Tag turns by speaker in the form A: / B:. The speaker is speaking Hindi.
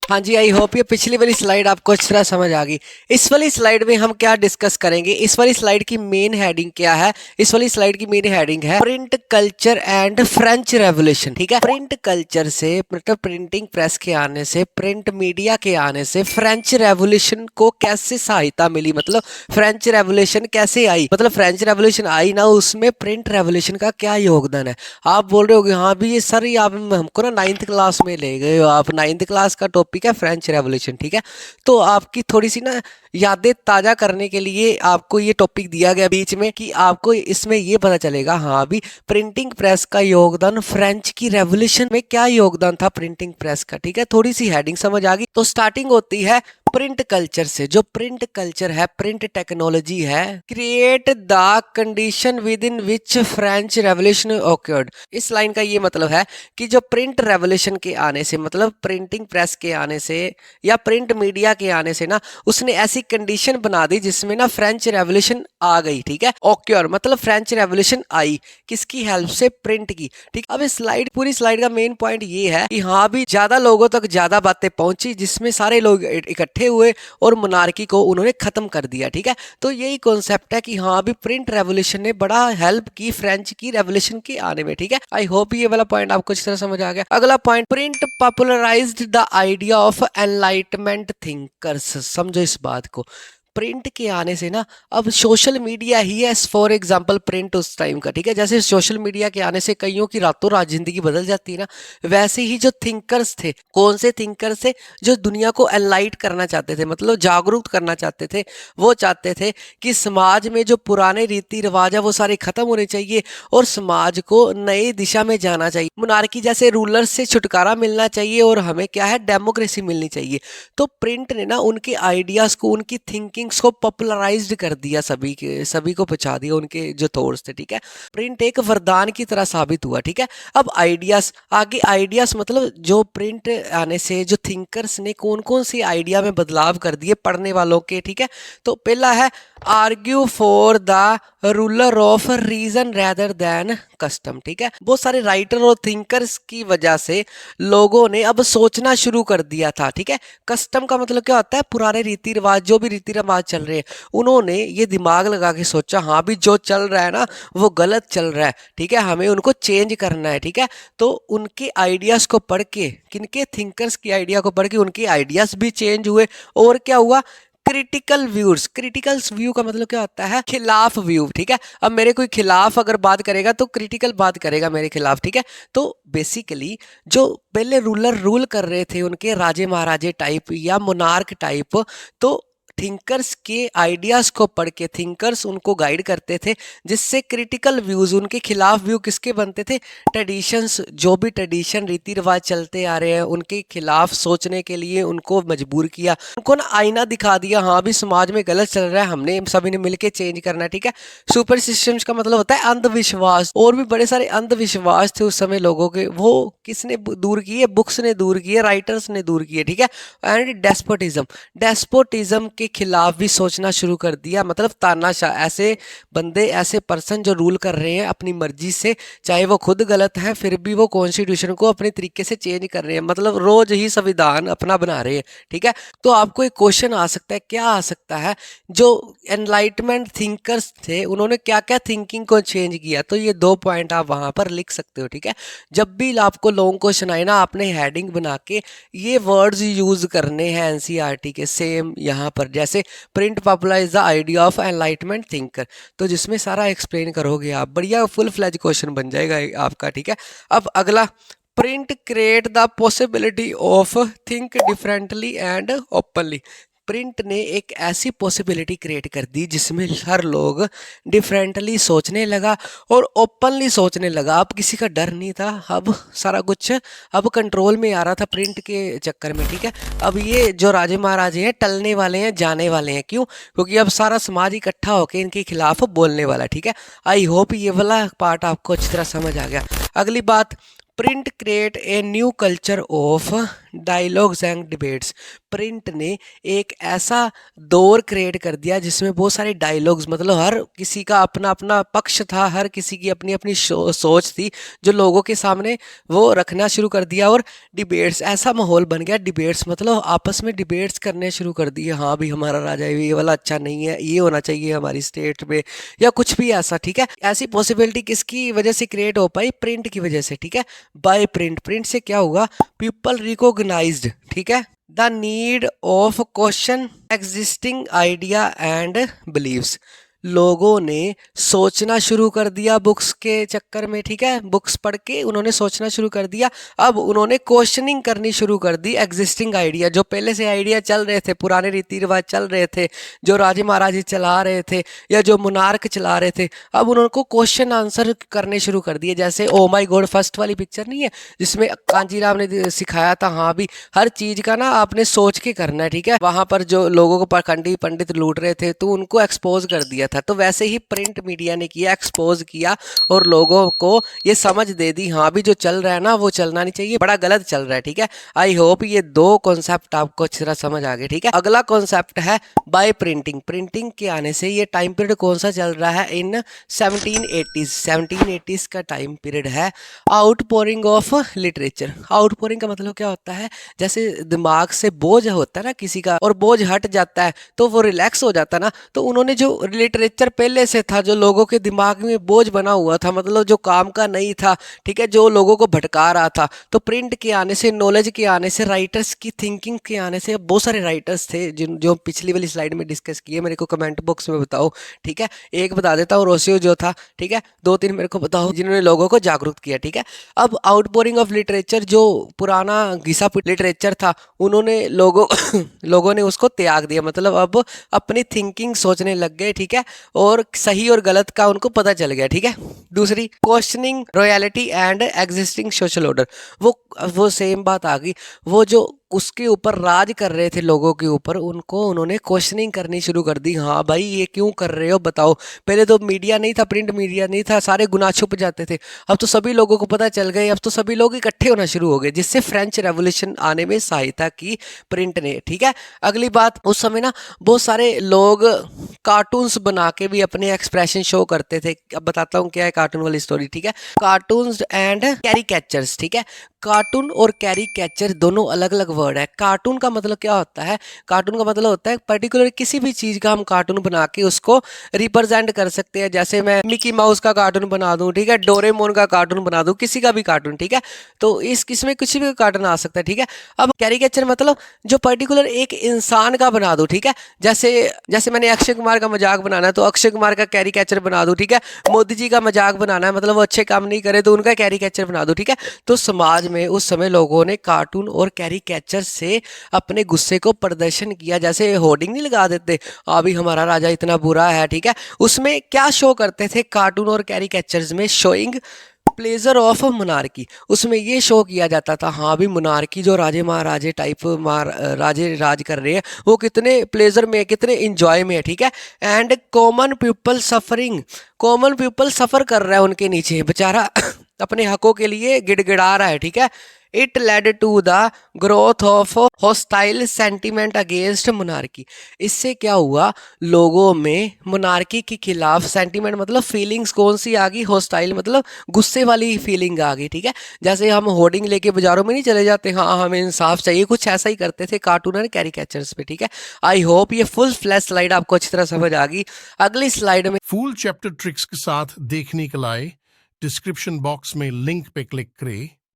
A: हाँ जी, आई होप ये पिछली वाली स्लाइड आपको अच्छी तरह समझ आ गई। इस वाली स्लाइड में हम क्या डिस्कस करेंगे, इस वाली स्लाइड की मेन हेडिंग क्या है। इस वाली स्लाइड की मेन हेडिंग है print culture and French revolution. ठीक है, प्रिंट कल्चर से मतलब प्रिंटिंग प्रेस के आने से, प्रिंट मीडिया के आने से फ्रेंच रेवोल्यूशन को कैसे सहायता मिली, मतलब फ्रेंच रेवोल्यूशन कैसे आई, मतलब फ्रेंच रेवोल्यूशन आई ना, उसमें प्रिंट रेवोल्यूशन का क्या योगदान है। आप बोल रहे होगे हाँ भी ये सर, ये आप हमको ना 9th क्लास में ले गए हो, आप 9th क्लास का टॉपिक है फ्रेंच रेवोल्यूशन। ठीक है, तो आपकी थोड़ी सी ना यादें ताजा करने के लिए आपको ये टॉपिक दिया गया बीच में कि आपको इसमें ये पता चलेगा हाँ भी प्रिंटिंग प्रेस का योगदान, फ्रेंच की रेवोल्यूशन में क्या योगदान था प्रिंटिंग प्रेस का। ठीक है, थोड़ी सी हेडिंग समझ आ गई। तो स्टार्टिंग होती है प्रिंट कल्चर से। जो प्रिंट कल्चर है, प्रिंट टेक्नोलॉजी है, create the condition with in which French revolution awkward. इस लाइन का ये मतलब है कि जो प्रिंट रेवोल्यूशन के आने से, मतलब प्रिंटिंग प्रेस के आने से या प्रिंट मीडिया के आने से ना, उसने ऐसी कंडीशन बना दी जिसमें ना फ्रेंच रेवोल्यूशन आ गई। ठीक है, ऑक्योर मतलब फ्रेंच रेवोल्यूशन आई किसकी हेल्प से, प्रिंट की। ठीक, अब इस स्लाइड, पूरी स्लाइड का मेन पॉइंट ये है कि हाँ भी ज्यादा लोगों तक ज्यादा बातें पहुंची, जिसमें सारे लोग इकट्ठे हुए और मोनार्की को उन्होंने खत्म कर दिया। ठीक है, तो यही कॉन्सेप्ट है कि हाँ भी प्रिंट रेवोल्यूशन ने बड़ा हेल्प की फ्रेंच की रेवोल्यूशन के आने में। ठीक है, आई होप ये वाला पॉइंट आपको अच्छी तरह समझ आ गया। अगला point, print popularised the idea of enlightenment thinkers. समझो इस बात को, प्रिंट के आने से ना अब सोशल मीडिया ही है फॉर एग्जांपल प्रिंट उस टाइम का। ठीक है, जैसे सोशल मीडिया के आने से कईयों की रातों रात जिंदगी बदल जाती है ना, वैसे ही जो थिंकर्स थे, कौन से थिंकर्स थे, जो दुनिया को एनलाइट करना चाहते थे, मतलब जागरूक करना चाहते थे। वो चाहते थे कि समाज में जो पुराने रीति रिवाज है वो सारे खत्म होने चाहिए और समाज को नई दिशा में जाना चाहिए, मोनार्की जैसे रूलर्स से छुटकारा मिलना चाहिए और हमें क्या है, डेमोक्रेसी मिलनी चाहिए। तो प्रिंट ने ना उनके आइडियाज को, उनकी थिंकिंग्स को पॉपुलराइज्ड कर दिया, सभी को पहुंचा दिया उनके जो थॉट्स थे। ठीक है, प्रिंट एक वरदान की तरह साबित हुआ। ठीक है, अब आइडियाज, आगे आइडियाज मतलब जो प्रिंट आने से जो थिंकर्स ने कौन कौन सी आइडिया में बदलाव कर दिए पढ़ने वालों के। ठीक है, तो पहला है argue for the ruler of reason rather than custom. ठीक है, बहुत सारे राइटर और थिंकर्स की वजह से लोगों ने अब सोचना शुरू कर दिया था। ठीक है, कस्टम का मतलब क्या होता है, पुराने रीति रिवाज, जो भी रीति रिवाज चल रहे हैं, उन्होंने ये दिमाग लगा के सोचा हाँ भी जो चल रहा है ना वो गलत चल रहा है। ठीक है, हमें उनको चेंज करना है। ठीक है, तो उनके आइडियाज को पढ़ के, किनके, थिंकर्स की आइडिया को पढ़ के उनके आइडियाज भी चेंज हुए। और क्या हुआ, क्रिटिकल व्यूज। क्रिटिकल व्यू का मतलब क्या होता है, खिलाफ व्यू। ठीक है, अब मेरे कोई खिलाफ अगर बात करेगा तो क्रिटिकल बात करेगा मेरे खिलाफ। ठीक है, तो बेसिकली जो पहले रूलर रूल कर रहे थे, उनके राजे महाराजे टाइप या मोनार्क टाइप, तो थिंकर्स के आइडियाज को पढ़ के थिंकर्स उनको गाइड करते थे, जिससे क्रिटिकल व्यूज, उनके खिलाफ व्यू किसके बनते थे, ट्रेडिशंस, जो भी ट्रेडिशन रीति रिवाज चलते आ रहे हैं उनके खिलाफ सोचने के लिए उनको मजबूर किया, उनको ना आईना दिखा दिया हाँ भी समाज में गलत चल रहा है, हमने सभी ने मिलकर चेंज करना है। ठीक है, सुपर सिस्टम्स का मतलब होता है अंधविश्वास, और भी बड़े सारे अंधविश्वास थे उस समय लोगों के, वो किसने दूर किए, बुक्स ने दूर किए, राइटर्स ने दूर किए। ठीक है, एंड डेस्पोटिज्म, डेस्पोटिज्म के खिलाफ भी सोचना शुरू कर दिया, मतलब तानाशाह, ऐसे बंदे, ऐसे पर्सन जो रूल कर रहे हैं अपनी मर्जी से, चाहे वो खुद गलत है फिर भी वो कॉन्स्टिट्यूशन को अपने तरीके से चेंज कर रहे हैं, मतलब रोज ही संविधान अपना बना रहे हैं। ठीक है, तो आपको एक क्वेश्चन आ सकता है, क्या आ सकता है, जो एनलाइटमेंट थिंकर्स थे उन्होंने क्या क्या थिंकिंग को चेंज किया, तो ये 2 पॉइंट आप वहां पर लिख सकते हो। ठीक है, जब भी आपको लॉन्ग क्वेश्चन आए ना, आपने हेडिंग बना के ये वर्ड्स यूज करने हैं एनसीईआरटी के, सेम यहाँ पर जैसे print popularise the idea of enlightenment thinker, तो जिसमें सारा एक्सप्लेन करोगे आप, बढ़िया फुल फ्लैज क्वेश्चन बन जाएगा आपका। ठीक है, अब अगला, print create the possibility of think differently and openly. Print ने एक ऐसी पॉसिबिलिटी क्रिएट कर दी जिसमें हर लोग डिफरेंटली सोचने लगा और ओपनली सोचने लगा। अब किसी का डर नहीं था, अब सारा कुछ अब कंट्रोल में आ रहा था प्रिंट के चक्कर में। ठीक है, अब ये जो राजे महाराजे हैं टलने वाले हैं, जाने वाले हैं। क्यों, क्योंकि अब सारा समाज इकट्ठा होकर इनके खिलाफ बोलने वाला। ठीक है, आई होप ये वाला पार्ट आपको अच्छी तरह समझ आ गया। अगली बात, print create a new culture of dialogues and debates. Print ने एक ऐसा दौर क्रिएट कर दिया जिसमें बहुत सारे डायलॉग्स, मतलब हर किसी का अपना अपना पक्ष था, हर किसी की अपनी अपनी सोच थी जो लोगों के सामने वो रखना शुरू कर दिया। और डिबेट्स, ऐसा माहौल बन गया, डिबेट्स मतलब आपस में डिबेट्स करने शुरू कर दिए। हाँ भी हमारा राजा ये वाला अच्छा नहीं है, ये होना चाहिए हमारी स्टेट में, या कुछ भी ऐसा। ठीक है, ऐसी पॉसिबिलिटी किसकी वजह से क्रिएट हो पाई? प्रिंट की वजह से। ठीक है, बाय प्रिंट। प्रिंट से क्या हुआ? पीपल रिकॉग्नाइज्ड, ठीक है, the need of question existing idea and beliefs. लोगों ने सोचना शुरू कर दिया बुक्स के चक्कर में। ठीक है, बुक्स पढ़ के उन्होंने सोचना शुरू कर दिया। अब उन्होंने क्वेश्चनिंग करनी शुरू कर दी एग्जिस्टिंग आइडिया, जो पहले से आइडिया चल रहे थे, पुराने रीति रिवाज चल रहे थे, जो राजे महाराजे चला रहे थे या जो मुनार्क चला रहे थे, अब उनको क्वेश्चन आंसर करने शुरू कर दिए। जैसे ओ माई गॉड फर्स्ट वाली पिक्चर नहीं है जिसमें कांजीराम ने सिखाया था, हाँ भी हर चीज का ना आपने सोच के करना है। ठीक है, वहां पर जो लोगों को पाखंडी पंडित लूट रहे थे तो उनको एक्सपोज कर दिया था। तो वैसे ही प्रिंट मीडिया ने किया, एक्सपोज किया और लोगों को ये समझ दे दी, हाँ भी जो चल रहा है ना वो चलना नहीं चाहिए, बड़ा गलत चल रहा है। ठीक है, आई होप ये दो कॉन्सेप्ट आपको अच्छी तरह समझ आ गए। ठीक है, अगला कॉन्सेप्ट है बाय प्रिंटिंग। प्रिंटिंग के आने से ये टाइम पीरियड कौन सा चल रहा है? इन 1780s। 1780s का टाइम पीरियड है। Outpouring of literature. आउटपोरिंग का मतलब क्या होता है? जैसे दिमाग से बोझ होता है ना किसी का, और बोझ हट जाता है तो वो रिलैक्स हो जाता है ना, तो उन्होंने जो लिटरेचर पहले से था, जो लोगों के दिमाग में बोझ बना हुआ था, मतलब जो काम का नहीं था, ठीक है, जो लोगों को भटका रहा था, तो प्रिंट के आने से, नॉलेज के आने से, राइटर्स की थिंकिंग के आने से, बहुत सारे राइटर्स थे जिन जो पिछली वाली स्लाइड में डिस्कस किए, मेरे को कमेंट बॉक्स में बताओ। ठीक है, एक बता देता हूँ, रोसियो जो था। ठीक है, दो तीन मेरे को बताओ जिन्होंने लोगों को जागरूक किया। ठीक है, अब आउटपोरिंग ऑफ लिटरेचर, जो पुराना घिसा लिटरेचर था, उन्होंने लोगों ने उसको त्याग दिया, मतलब अब अपनी थिंकिंग सोचने लग गए। ठीक है, और सही और गलत का उनको पता चल गया। ठीक है, दूसरी questioning royalty and existing social order. वो सेम बात आ गई, वो जो उसके ऊपर राज कर रहे थे लोगों के ऊपर, उनको उन्होंने क्वेश्चनिंग करनी शुरू कर दी। हाँ भाई ये क्यों कर रहे हो बताओ। पहले तो मीडिया नहीं था, प्रिंट मीडिया नहीं था, सारे गुनाह छुप जाते थे। अब तो सभी लोगों को पता चल गए, अब तो सभी लोग इकट्ठे होना शुरू हो गए, जिससे फ्रेंच रेवोल्यूशन आने में सहायता की प्रिंट ने। ठीक है, अगली बात, उस समय ना बहुत सारे लोग कार्टून्स बना के भी अपने एक्सप्रेशन शो करते थे। अब बताता हूँ क्या है कार्टून वाली स्टोरी। ठीक है, कार्टून्स एंड कैरिकेचर्स। ठीक है, कार्टून और कैरिकेचर दोनों अलग अलग वर्ड है। कार्टून का मतलब क्या होता है? कार्टून का मतलब होता है पर्टिकुलर किसी भी चीज का हम कार्टून बना के उसको रिप्रेजेंट कर सकते हैं। जैसे मैं मिकी माउस का कार्टून बना दूं, ठीक है, डोरेमोन का कार्टून बना दूं, किसी का भी कार्टून। ठीक है, तो इसमें कुछ भी कार्टून आ सकता है। ठीक है, अब कैरिकेचर मतलब जो पर्टिकुलर एक इंसान का बना दूं। ठीक है, जैसे मैंने अक्षय कुमार का मजाक बनाना है तो अक्षय कुमार का कैरिकेचर बना दूं। ठीक है, मोदी जी का मजाक बनाना है, मतलब वो अच्छे काम नहीं करे तो उनका कैरिकेचर बना दूं। ठीक है, तो समाज में उस समय लोगों ने कार्टून और कैरिकेचर से अपने गुस्से को प्रदर्शन किया। जैसे होर्डिंग नहीं लगा देते, अभी हमारा राजा इतना बुरा है। ठीक है, उसमें क्या शो करते थे कार्टून और कैरिकेचर्स में? Showing pleasure of monarchy. उसमें ये शो किया जाता था, हाँ भी मोनार्की जो राजे महाराजे टाइप राजे राज कर रहे हैं वो कितने प्लेजर में है, कितने इंजॉय में है। ठीक है, and common people suffering. Common people suffer कर रहा है उनके नीचे, बेचारा अपने हकों के लिए गिड़गिड़ा रहा है। ठीक है, it led to the growth of hostile sentiment against monarchy. इससे क्या हुआ? लोगों में मोनार्की के खिलाफ सेंटिमेंट मतलब फीलिंग्स कौन सी आ गई? हॉस्टाइल मतलब गुस्से वाली फीलिंग आ गई। ठीक है, जैसे हम होर्डिंग लेके बाजारों में नहीं चले जाते, हाँ हमें इंसाफ चाहिए, कुछ ऐसा ही करते थे कार्टून और कैरिकेचर्स पे। ठीक है, आई होप ये फुल फ्लैश स्लाइड आपको अच्छी तरह समझ आ गई। अगली स्लाइड में
B: फुल चैप्टर ट्रिक्स के साथ देखने के लिए डिस्क्रिप्शन बॉक्स में लिंक पे क्लिक करें